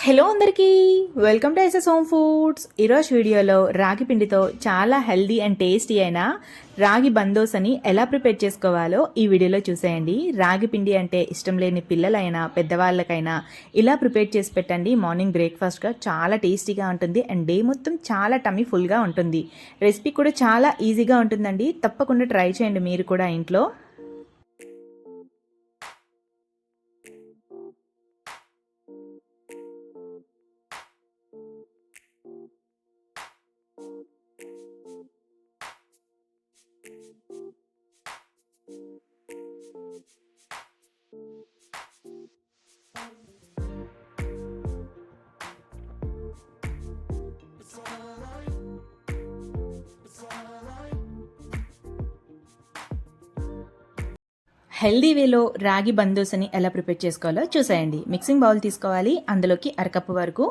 Hello అందరికీ, welcome to SS home foods. ఈరోజు వీడియోలో రాగి పిండితో చాలా హెల్దీ అండ్ టేస్టీ అయిన రాగి బందోసని ఎలా ప్రిపేర్ చేసుకోవాలో ఈ వీడియోలో చూసేయండి. రాగి పిండి అంటే ఇష్టం లేని పిల్లలైనా పెద్దవాళ్ళకైనా ఇలా ప్రిపేర్ చేసి పెట్టండి. మార్నింగ్ బ్రేక్ఫాస్ట్గా చాలా టేస్టీగా ఉంటుంది అండ్ డే మొత్తం చాలా టమ్మీ ఫుల్గా ఉంటుంది. రెసిపీ కూడా చాలా ఈజీగా ఉంటుందండి. తప్పకుండా ట్రై చేయండి మీరు కూడా ఇంట్లో. హెల్దీ వేలో రాగి బందోసని ఎలా ప్రిపేర్ చేసుకోవాలో చూసేయండి. మిక్సింగ్ బౌల్ తీసుకోవాలి. అందులోకి అరకప్పు వరకు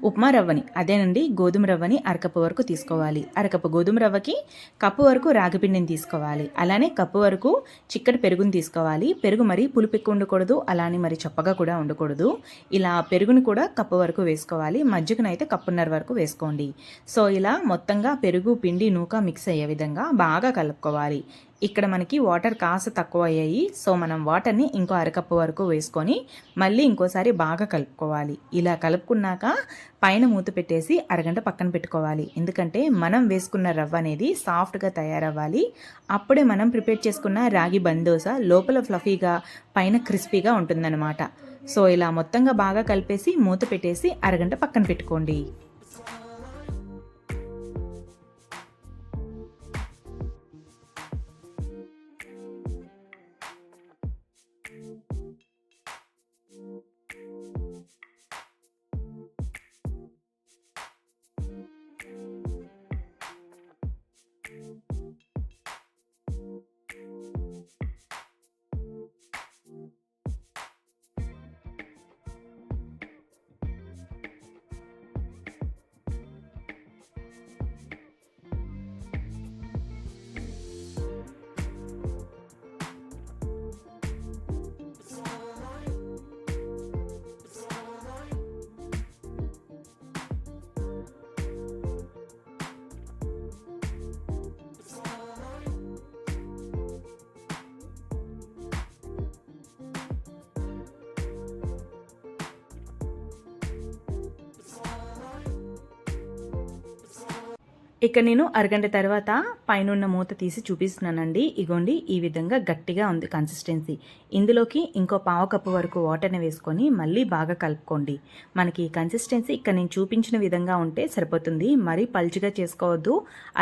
ఉప్మా రవ్వని, అదేనండి గోధుమ రవ్వని అరకప్పు వరకు తీసుకోవాలి. అరకప్పు గోధుమ రవ్వకి కప్పు వరకు రాగి పిండిని తీసుకోవాలి. అలానే కప్పు వరకు చిక్కటి పెరుగుని తీసుకోవాలి. పెరుగు మరి పులుపు ఎక్కువ ఉండకూడదు, అలానే మరి చప్పగా కూడా ఉండకూడదు. ఇలా పెరుగుని కూడా కప్పు వరకు వేసుకోవాలి. మజ్జిగనైతే కప్పున్నర వరకు వేసుకోండి. సో ఇలా మొత్తంగా పెరుగు పిండి నూక మిక్స్ అయ్యే విధంగా బాగా కలుపుకోవాలి. ఇక్కడ మనకి వాటర్ కాస్త తక్కువ అయ్యాయి. సో మనం వాటర్ని ఇంకో అరకప్పు వరకు వేసుకొని మళ్ళీ ఇంకోసారి బాగా కలుపుకోవాలి. ఇలా కలుపుకున్నాక పైన మూత పెట్టేసి అరగంట పక్కన పెట్టుకోవాలి. ఎందుకంటే మనం వేసుకున్న రవ్వ అనేది సాఫ్ట్గా తయారవ్వాలి. అప్పుడే మనం ప్రిపేర్ చేసుకున్న రాగి బందోస లోపల ఫ్లఫీగా పైన క్రిస్పీగా ఉంటుందన్నమాట. సో ఇలా మొత్తంగా బాగా కలిపేసి మూత పెట్టేసి అరగంట పక్కన పెట్టుకోండి. ఇక నేను అరగంట తర్వాత పైన మూత తీసి చూపిస్తున్నానండి. ఇగోండి, ఈ విధంగా గట్టిగా ఉంది కన్సిస్టెన్సీ. ఇందులోకి ఇంకో పావు కప్పు వరకు వాటర్ని వేసుకొని మళ్ళీ బాగా కలుపుకోండి. మనకి కన్సిస్టెన్సీ ఇక్కడ నేను చూపించిన విధంగా ఉంటే సరిపోతుంది. మరీ పల్చగా చేసుకోవద్దు,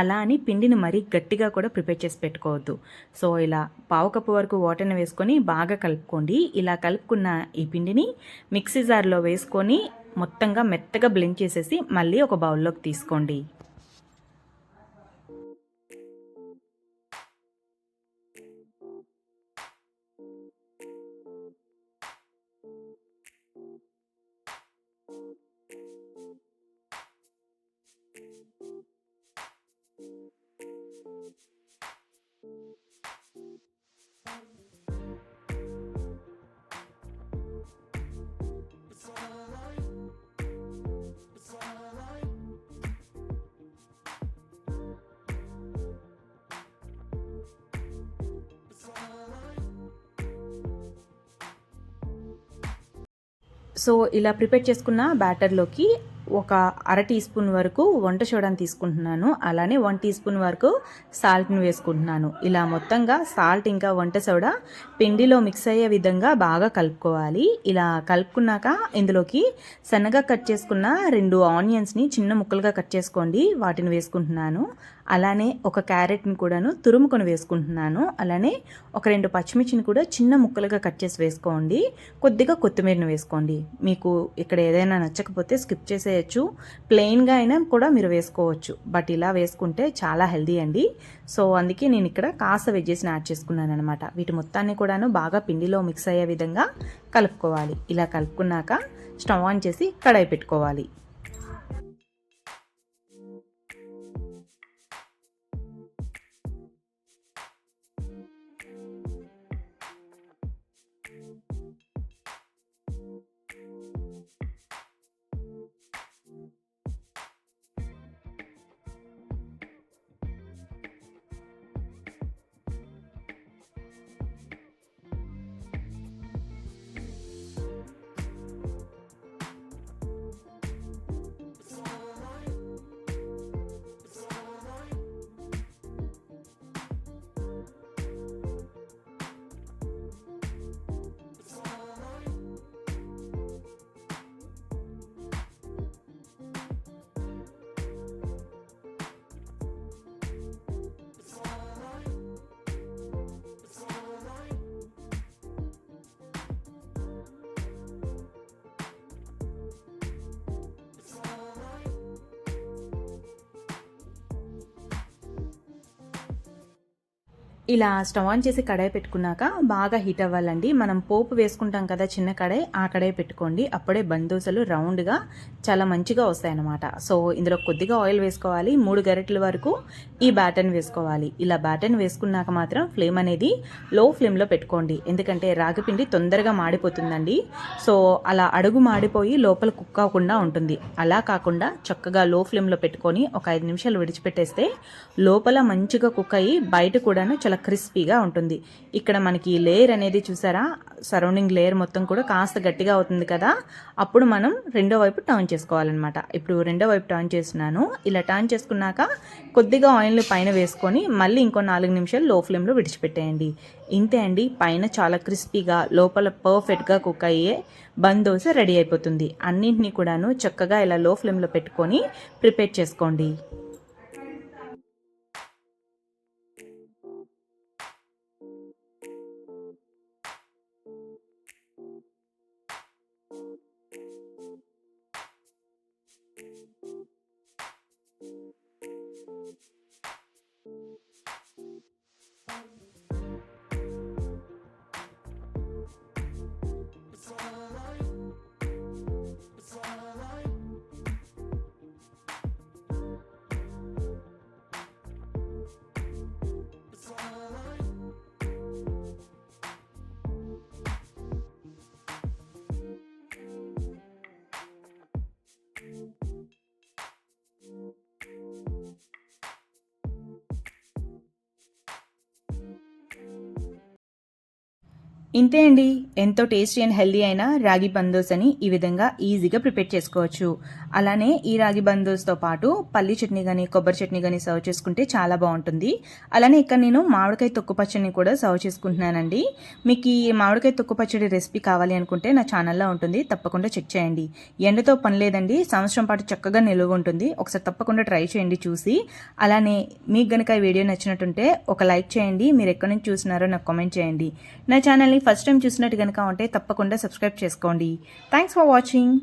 అలా అని పిండిని మరీ గట్టిగా కూడా ప్రిపేర్ చేసి పెట్టుకోవద్దు. సో ఇలా పావు కప్పు వరకు వాటర్ని వేసుకొని బాగా కలుపుకోండి. ఇలా కలుపుకున్న ఈ పిండిని మిక్సీ జార్లో వేసుకొని మొత్తంగా మెత్తగా బ్లెండ్ చేసేసి మళ్ళీ ఒక బౌల్లోకి తీసుకోండి. సో ఇలా ప్రిపేర్ చేసుకున్న బ్యాటర్లోకి ఒక అర టీ స్పూన్ వరకు వంట సోడాని తీసుకుంటున్నాను. అలానే 1 టీ స్పూన్ వరకు సాల్ట్ని వేసుకుంటున్నాను. ఇలా మొత్తంగా సాల్ట్ ఇంకా వంట సోడా పిండిలో మిక్స్ అయ్యే విధంగా బాగా కలుపుకోవాలి. ఇలా కలుపుకున్నాక ఇందులోకి సన్నగా కట్ చేసుకున్న 2 ఆనియన్స్ని చిన్న ముక్కలుగా కట్ చేసుకోండి, వాటిని వేసుకుంటున్నాను. అలానే ఒక క్యారెట్ని కూడాను తురుముకొని వేసుకుంటున్నాను. అలానే ఒక 2 పచ్చిమిర్చిని కూడా చిన్న ముక్కలుగా కట్ చేసి వేసుకోండి. కొద్దిగా కొత్తిమీరని వేసుకోండి. మీకు ఇక్కడ ఏదైనా నచ్చకపోతే స్కిప్ చేసేయచ్చు, ప్లెయిన్గా అయినా కూడా మీరు వేసుకోవచ్చు. బట్ ఇలా వేసుకుంటే చాలా హెల్దీ అండి. సో అందుకే నేను ఇక్కడ కాస్త వెజ్జెస్ని యాడ్ చేసుకున్నాను అనమాట. వీటి మొత్తాన్ని కూడాను బాగా పిండిలో మిక్స్ అయ్యే విధంగా కలుపుకోవాలి. ఇలా కలుపుకున్నాక స్టవ్ ఆన్ చేసి కడాయి పెట్టుకోవాలి. ఇలా స్టవ్ ఆన్ చేసి కడాయి పెట్టుకున్నాక బాగా హీట్ అవ్వాలండి. మనం పోపు వేసుకుంటాం కదా చిన్న కడాయి, ఆ కడాయి పెట్టుకోండి. అప్పుడే బందోసలు రౌండ్గా చాలా మంచిగా వస్తాయన్నమాట. సో ఇందులో కొద్దిగా ఆయిల్ వేసుకోవాలి. 3 గరిటెల వరకు ఈ బ్యాటర్ని వేసుకోవాలి. ఇలా బ్యాటర్ని వేసుకున్నాక మాత్రం ఫ్లేమ్ అనేది లో ఫ్లేమ్లో పెట్టుకోండి. ఎందుకంటే రాగిపిండి తొందరగా మాడిపోతుందండి. సో అలా అడుగు మాడిపోయి లోపల కుక్ అవ్వకుండా ఉంటుంది. అలా కాకుండా చక్కగా లో ఫ్లేమ్లో పెట్టుకొని ఒక 5 నిమిషాలు విడిచిపెట్టేస్తే లోపల మంచిగా కుక్ అయ్యి బయట కూడాను చాలా క్రిస్పీగా ఉంటుంది. ఇక్కడ మనకి లేయర్ అనేది చూసారా, సరౌండింగ్ లేయర్ మొత్తం కూడా కాస్త గట్టిగా అవుతుంది కదా, అప్పుడు మనం రెండో వైపు టర్న్ చేసుకోవాలన్నమాట. ఇప్పుడు రెండో వైపు టర్న్ చేస్తున్నాను. ఇలా టర్న్ చేసుకున్నాక కొద్దిగా ఆయిల్ పైన వేసుకొని మళ్ళీ ఇంకో 4 నిమిషాలు లో ఫ్లేమ్లో విడిచిపెట్టేయండి. ఇంతే అండి, పైన చాలా క్రిస్పీగా లోపల పర్ఫెక్ట్గా కుక్ అయ్యే బందోస రెడీ అయిపోతుంది. అన్నింటినీ కూడాను చక్కగా ఇలా లో ఫ్లేమ్లో పెట్టుకొని ప్రిపేర్ చేసుకోండి. ఇంతే అండి, ఎంతో టేస్టీ అండ్ హెల్దీ అయిన రాగి బందోసని ఈ విధంగా ఈజీగా ప్రిపేర్ చేసుకోవచ్చు. అలానే ఈ రాగి బందోస్తో పాటు పల్లి చట్నీ కానీ కొబ్బరి చట్నీ కానీ సర్వ్ చేసుకుంటే చాలా బాగుంటుంది. అలానే ఇక్కడ నేను మామిడికాయ తొక్కు పచ్చడిని కూడా సర్వ్ చేసుకుంటున్నానండి. మీకు ఈ మామిడికాయ తొక్కు పచ్చడి రెసిపీ కావాలి అనుకుంటే నా ఛానల్లో ఉంటుంది, తప్పకుండా చెక్ చేయండి. ఎండతో పని లేదండి, సంవత్సరం పాటు చక్కగా నిలువ ఉంటుంది. ఒకసారి తప్పకుండా ట్రై చేయండి చూసి. అలానే మీకు గనుక ఈ వీడియో నచ్చినట్టుంటే ఒక లైక్ చేయండి. మీరు ఎక్కడి నుంచి చూస్తున్నారో నాకు కామెంట్ చేయండి. నా ఛానల్ని ఫస్ట్ టైం చూసినట్టు కనుక ఉంటే తప్పకుండా సబ్స్క్రైబ్ చేసుకోండి. Thanks for watching.